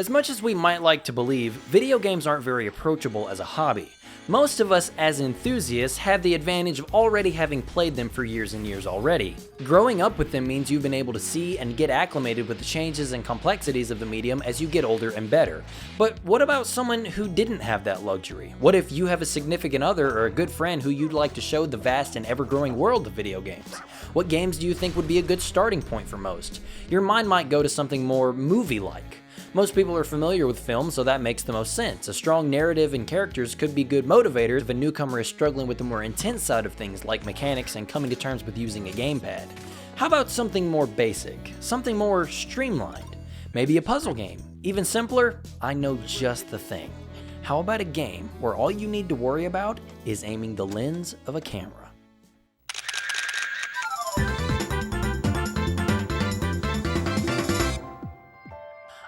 As much as we might like to believe, video games aren't very approachable as a hobby. Most of us as enthusiasts have the advantage of already having played them for years and years already. Growing up with them means you've been able to see and get acclimated with the changes and complexities of the medium as you get older and better. But what about someone who didn't have that luxury? What if you have a significant other or a good friend who you'd like to show the vast and ever-growing world of video games? What games do you think would be a good starting point for most? Your mind might go to something more movie-like. Most people are familiar with film, so that makes the most sense. A strong narrative and characters could be good motivators if a newcomer is struggling with the more intense side of things like mechanics and coming to terms with using a gamepad. How about something more basic? Something more streamlined? Maybe a puzzle game? Even simpler? I know just the thing. How about a game where all you need to worry about is aiming the lens of a camera?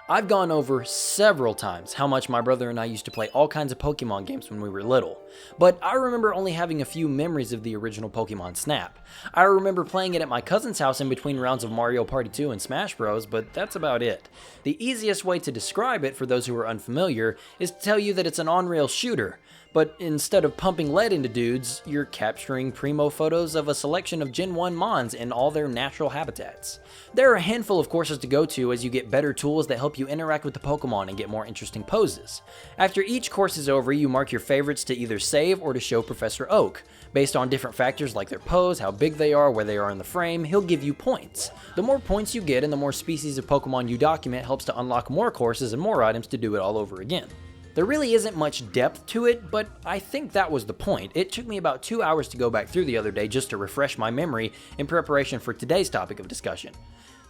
I've gone over several times how much my brother and I used to play all kinds of Pokemon games when we were little, but I remember only having a few memories of the original Pokemon Snap. I remember playing it at my cousin's house in between rounds of Mario Party 2 and Smash Bros, but that's about it. The easiest way to describe it for those who are unfamiliar is to tell you that it's an on-rail shooter. But instead of pumping lead into dudes, you're capturing primo photos of a selection of Gen 1 Mons in all their natural habitats. There are a handful of courses to go to as you get better tools that help you interact with the Pokemon and get more interesting poses. After each course is over, you mark your favorites to either save or to show Professor Oak. Based on different factors like their pose, how big they are, where they are in the frame, he'll give you points. The more points you get and the more species of Pokemon you document helps to unlock more courses and more items to do it all over again. There really isn't much depth to it, but I think that was the point. It took me about 2 hours to go back through the other day just to refresh my memory in preparation for today's topic of discussion.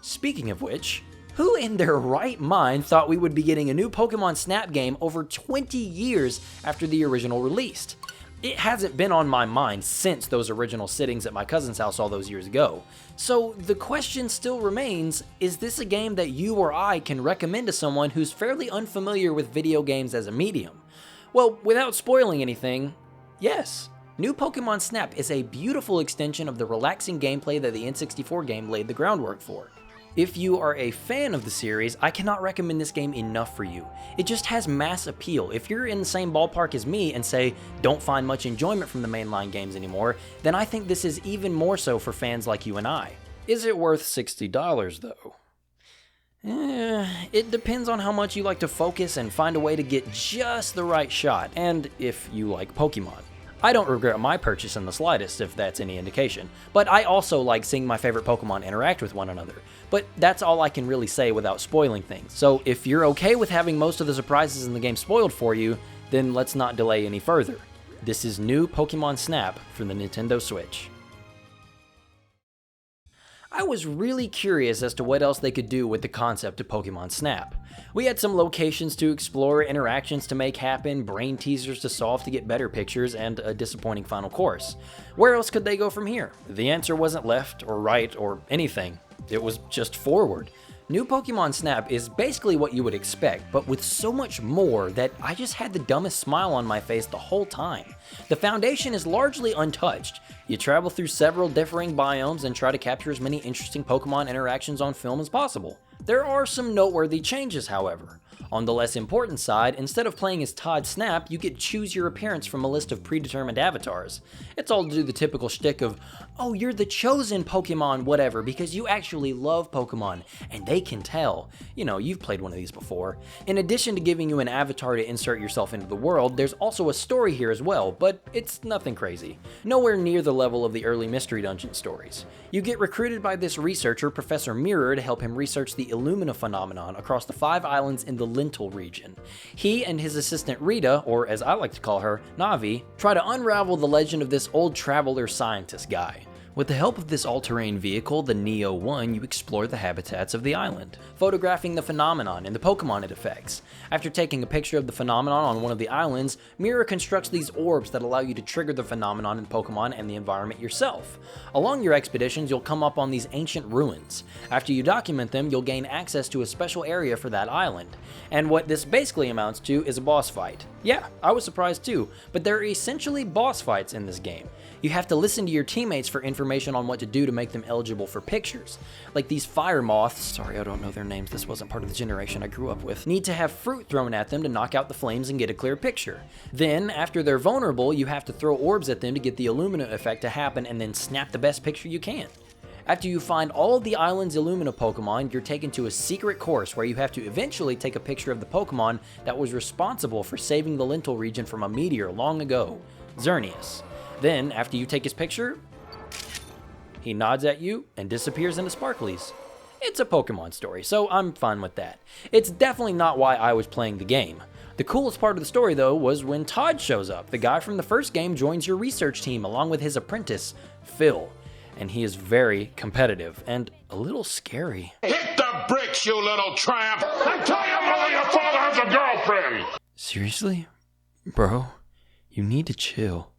Speaking of which, who in their right mind thought we would be getting a new Pokemon Snap game over 20 years after the original released? It hasn't been on my mind since those original sittings at my cousin's house all those years ago. So the question still remains, is this a game that you or I can recommend to someone who's fairly unfamiliar with video games as a medium? Well, without spoiling anything, yes. New Pokemon Snap is a beautiful extension of the relaxing gameplay that the N64 game laid the groundwork for. If you are a fan of the series, I cannot recommend this game enough for you. It just has mass appeal. If you're in the same ballpark as me and say, don't find much enjoyment from the mainline games anymore, then I think this is even more so for fans like you and I. Is it worth $60 though? It depends on how much you like to focus and find a way to get just the right shot, and if you like Pokemon. I don't regret my purchase in the slightest, if that's any indication, but I also like seeing my favorite Pokemon interact with one another. But that's all I can really say without spoiling things, so if you're okay with having most of the surprises in the game spoiled for you, then let's not delay any further. This is new Pokemon Snap for the Nintendo Switch. I was really curious as to what else they could do with the concept of Pokemon Snap. We had some locations to explore, interactions to make happen, brain teasers to solve to get better pictures, and a disappointing final course. Where else could they go from here? The answer wasn't left or right or anything. It was just forward. New Pokemon Snap is basically what you would expect, but with so much more that I just had the dumbest smile on my face the whole time. The foundation is largely untouched. You travel through several differing biomes and try to capture as many interesting Pokemon interactions on film as possible. There are some noteworthy changes, however. On the less important side, instead of playing as Todd Snap, you get choose your appearance from a list of predetermined avatars. It's all to do the typical shtick of, oh, you're the chosen Pokemon whatever because you actually love Pokemon, and they can tell. You know, you've played one of these before. In addition to giving you an avatar to insert yourself into the world, there's also a story here as well, but it's nothing crazy. Nowhere near the level of the early Mystery Dungeon stories. You get recruited by this researcher, Professor Mirror, to help him research the Illumina phenomenon across the 5 islands in the Lental region. He and his assistant Rita, or as I like to call her, Navi, try to unravel the legend of this old traveler scientist guy. With the help of this all-terrain vehicle, the Neo 1, you explore the habitats of the island, photographing the phenomenon and the Pokemon it affects. After taking a picture of the phenomenon on one of the islands, Mirror constructs these orbs that allow you to trigger the phenomenon in Pokemon and the environment yourself. Along your expeditions, you'll come up on these ancient ruins. After you document them, you'll gain access to a special area for that island. And what this basically amounts to is a boss fight. Yeah, I was surprised too, but there are essentially boss fights in this game. You have to listen to your teammates for information information on what to do to make them eligible for pictures. Like these fire moths, sorry I don't know their names, this wasn't part of the generation I grew up with, need to have fruit thrown at them to knock out the flames and get a clear picture. Then, after they're vulnerable, you have to throw orbs at them to get the Illumina effect to happen and then snap the best picture you can. After you find all of the island's Illumina Pokemon, you're taken to a secret course where you have to eventually take a picture of the Pokemon that was responsible for saving the Lental region from a meteor long ago, Xerneas. Then, after you take his picture, he nods at you and disappears into Sparklies. It's a Pokemon story, so I'm fine with that. It's definitely not why I was playing the game. The coolest part of the story, though, was when Todd shows up. The guy from the first game joins your research team along with his apprentice, Phil. And he is very competitive and a little scary. Hit the bricks, you little tramp! And tell your mother your father has a girlfriend! Seriously? Bro, you need to chill.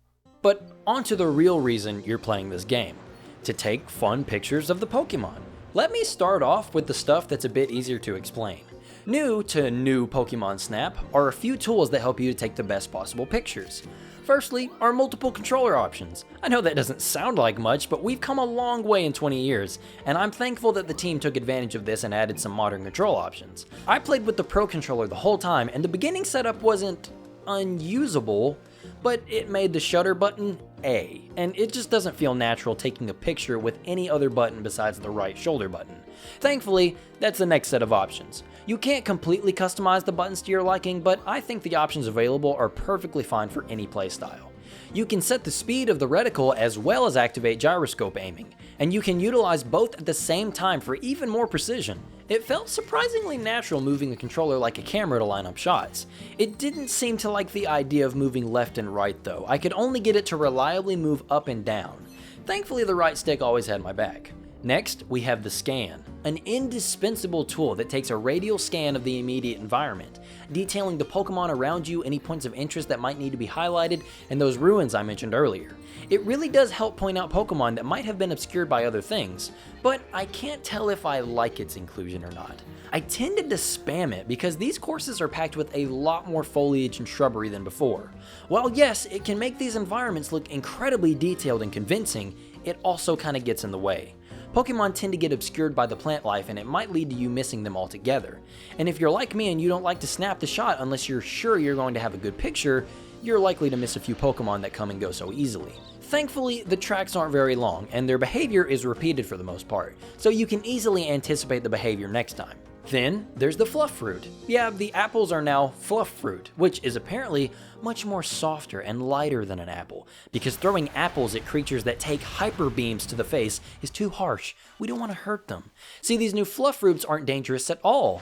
But on to the real reason you're playing this game. To take fun pictures of the Pokemon. Let me start off with the stuff that's a bit easier to explain. New to new Pokemon Snap are a few tools that help you to take the best possible pictures. Firstly, are multiple controller options. I know that doesn't sound like much, but we've come a long way in 20 years, and I'm thankful that the team took advantage of this and added some modern control options. I played with the Pro Controller the whole time, and the beginning setup wasn't unusable, but it made the shutter button A, and it just doesn't feel natural taking a picture with any other button besides the right shoulder button. Thankfully, that's the next set of options. You can't completely customize the buttons to your liking, but I think the options available are perfectly fine for any playstyle. You can set the speed of the reticle as well as activate gyroscope aiming, and you can utilize both at the same time for even more precision. It felt surprisingly natural moving the controller like a camera to line up shots. It didn't seem to like the idea of moving left and right though. I could only get it to reliably move up and down. Thankfully the right stick always had my back. Next, we have the scan, an indispensable tool that takes a radial scan of the immediate environment, detailing the Pokemon around you, any points of interest that might need to be highlighted, and those ruins I mentioned earlier. It really does help point out Pokemon that might have been obscured by other things, but I can't tell if I like its inclusion or not. I tended to spam it because these courses are packed with a lot more foliage and shrubbery than before. While yes, it can make these environments look incredibly detailed and convincing, it also kind of gets in the way. Pokemon tend to get obscured by the plant life and it might lead to you missing them altogether. And if you're like me and you don't like to snap the shot unless you're sure you're going to have a good picture, you're likely to miss a few Pokemon that come and go so easily. Thankfully, the tracks aren't very long and their behavior is repeated for the most part, so you can easily anticipate the behavior next time. Then, there's the fluff fruit. Yeah, the apples are now fluff fruit, which is apparently much more softer and lighter than an apple, because throwing apples at creatures that take hyper beams to the face is too harsh. We don't want to hurt them. See, these new fluff fruits aren't dangerous at all.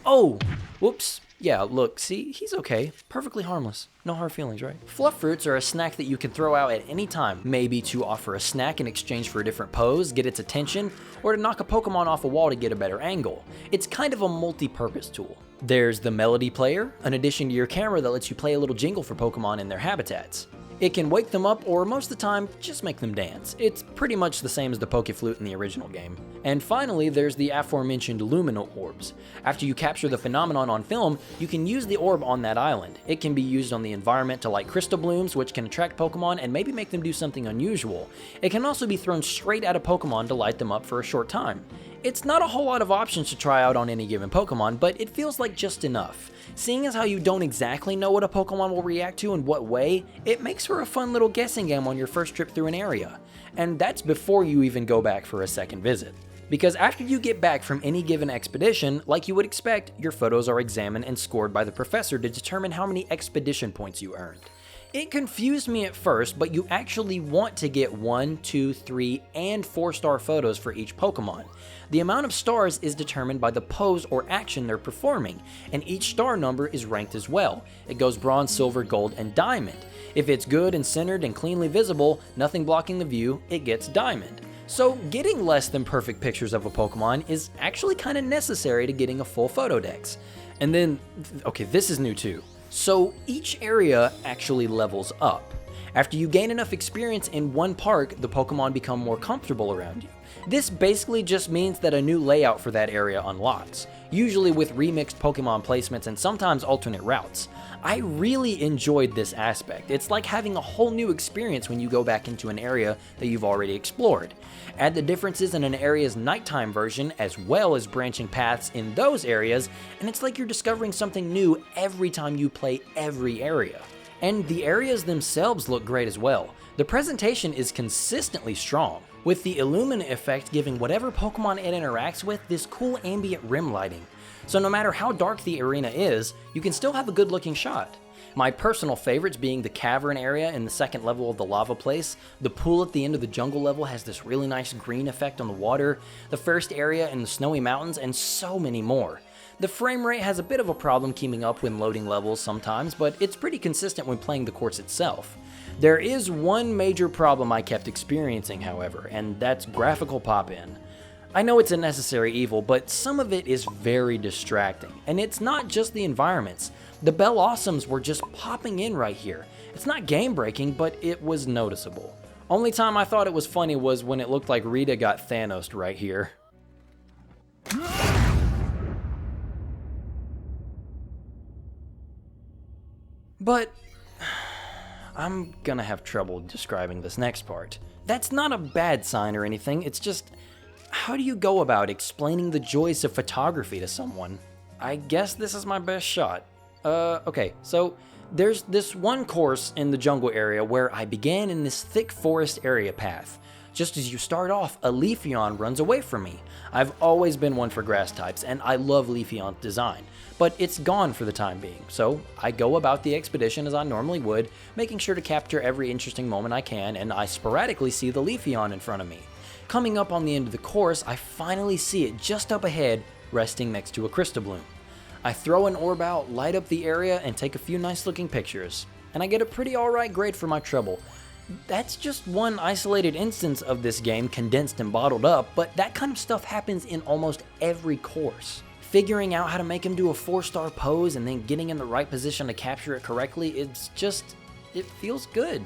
Oh, whoops. Yeah, look, see, he's okay. Perfectly harmless. No hard feelings, right? Fluff fruits are a snack that you can throw out at any time, maybe to offer a snack in exchange for a different pose, get its attention, or to knock a Pokemon off a wall to get a better angle. It's kind of a multi-purpose tool. There's the Melody Player, an addition to your camera that lets you play a little jingle for Pokemon in their habitats. It can wake them up or most of the time, just make them dance. It's pretty much the same as the Pokeflute in the original game. And finally, there's the aforementioned Lumina Orbs. After you capture the phenomenon on film, you can use the orb on that island. It can be used on the environment to light crystal blooms, which can attract Pokemon and maybe make them do something unusual. It can also be thrown straight at a Pokemon to light them up for a short time. It's not a whole lot of options to try out on any given Pokemon, but it feels like just enough. Seeing as how you don't exactly know what a Pokemon will react to in what way, it makes for a fun little guessing game on your first trip through an area. And that's before you even go back for a second visit. Because after you get back from any given expedition, like you would expect, your photos are examined and scored by the professor to determine how many expedition points you earned. It confused me at first, but you actually want to get 1, 2, 3, and 4-star photos for each Pokemon. The amount of stars is determined by the pose or action they're performing, and each star number is ranked as well. It goes bronze, silver, gold, and diamond. If it's good and centered and cleanly visible, nothing blocking the view, it gets diamond. So getting less than perfect pictures of a Pokemon is actually kind of necessary to getting a full photo dex. And then, okay, this is new too. So each area actually levels up. After you gain enough experience in one park, the Pokemon become more comfortable around you. This basically just means that a new layout for that area unlocks, usually with remixed Pokemon placements and sometimes alternate routes. I really enjoyed this aspect. It's like having a whole new experience when you go back into an area that you've already explored. Add the differences in an area's nighttime version as well as branching paths in those areas, and it's like you're discovering something new every time you play every area. And the areas themselves look great as well. The presentation is consistently strong, with the Illumina effect giving whatever Pokemon it interacts with this cool ambient rim lighting. So no matter how dark the arena is, you can still have a good looking shot. My personal favorites being the cavern area in the second level of the lava place, the pool at the end of the jungle level has this really nice green effect on the water, the first area in the snowy mountains, and so many more. The frame rate has a bit of a problem keeping up when loading levels sometimes, but it's pretty consistent when playing the course itself. There is one major problem I kept experiencing, however, and that's Graphical Pop. I know it's a necessary evil, but some of it is very distracting, and it's not just the environments. The Bellossums were just popping in right here. It's not game-breaking, but it was noticeable. Only time I thought it was funny was when it looked like Rita got Thanos'd right here. But I'm gonna have trouble describing this next part. That's not a bad sign or anything, it's just, how do you go about explaining the joys of photography to someone? I guess this is my best shot. Okay, so there's this one course in the jungle area where I began in this thick forest area path. Just as you start off, a Leafeon runs away from me. I've always been one for grass types, and I love Leafeon's design, but it's gone for the time being, so I go about the expedition as I normally would, making sure to capture every interesting moment I can, and I sporadically see the Leafeon in front of me. Coming up on the end of the course, I finally see it just up ahead, resting next to a Crystabloom. I throw an orb out, light up the area, and take a few nice looking pictures, and I get a pretty alright grade for my trouble. That's just one isolated instance of this game condensed and bottled up, but that kind of stuff happens in almost every course. Figuring out how to make him do a 4-star pose and then getting in the right position to capture it correctly, it feels good.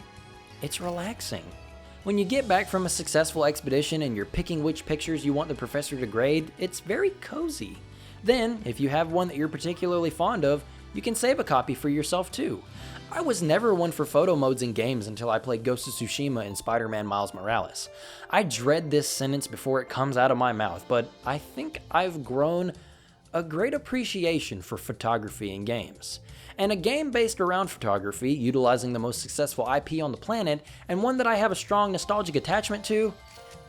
It's relaxing. When you get back from a successful expedition and you're picking which pictures you want the professor to grade, it's very cozy. Then, if you have one that you're particularly fond of, you can save a copy for yourself too. I was never one for photo modes in games until I played Ghost of Tsushima and Spider-Man Miles Morales. I dread this sentence before it comes out of my mouth, but I think I've grown a great appreciation for photography in games. And a game based around photography, utilizing the most successful IP on the planet, and one that I have a strong nostalgic attachment to,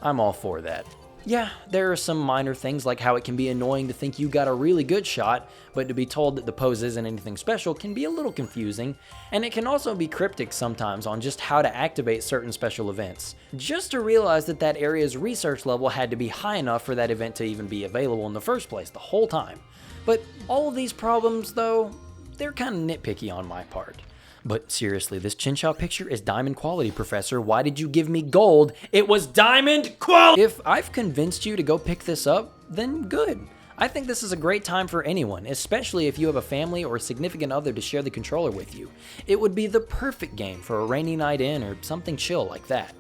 I'm all for that. Yeah, there are some minor things like how it can be annoying to think you got a really good shot, but to be told that the pose isn't anything special can be a little confusing, and it can also be cryptic sometimes on just how to activate certain special events. Just to realize that that area's research level had to be high enough for that event to even be available in the first place the whole time. But all of these problems, though, they're kind of nitpicky on my part. But seriously, this Chinchou picture is diamond quality, Professor. Why did you give me gold? It was diamond quality! If I've convinced you to go pick this up, then good. I think this is a great time for anyone, especially if you have a family or a significant other to share the controller with you. It would be the perfect game for a rainy night in or something chill like that.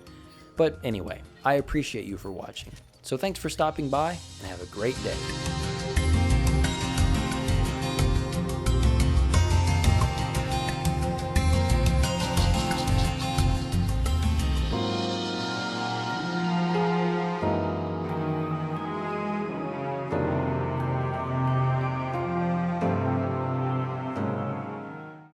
But anyway, I appreciate you for watching. So thanks for stopping by, and have a great day.